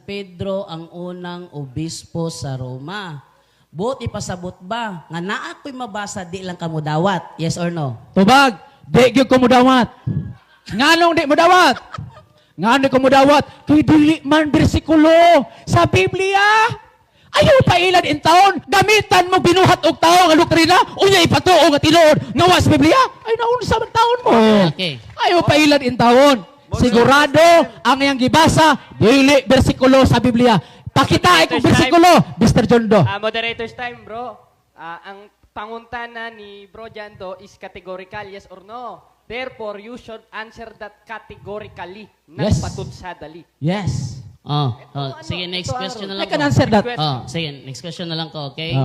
Pedro ang unang obispo sa Roma. Buot ipasabot ba? Nga naa ko'y mabasa, di lang kamo dawat. Yes or no? Tubag, di gyud ko mudawat. Nganong di mudawat? Nganong ko mudawat? Kay dili man bersikulo sa Biblia. Ayaw pa ilan in taon, gamitan mo binuhat og tao nga doktrina, unya ipatuo nga tinuod nga wa sa Biblia. Ay naunsa man taon mo. Okay. Ayaw pa ilan in taon. Sigurado ang iyang gibasa dili bersikulo sa Biblia. Pakita kung bersikulo, Mr. Jondo. Moderator's time, bro. Ang pangutana ni Bro Jando is categorical, yes or no. Therefore, you should answer that categorically, not Yes. patutsadali. Yes. Sige, next question na lang I can ko. answer that. Sige, next question na lang ko, okay?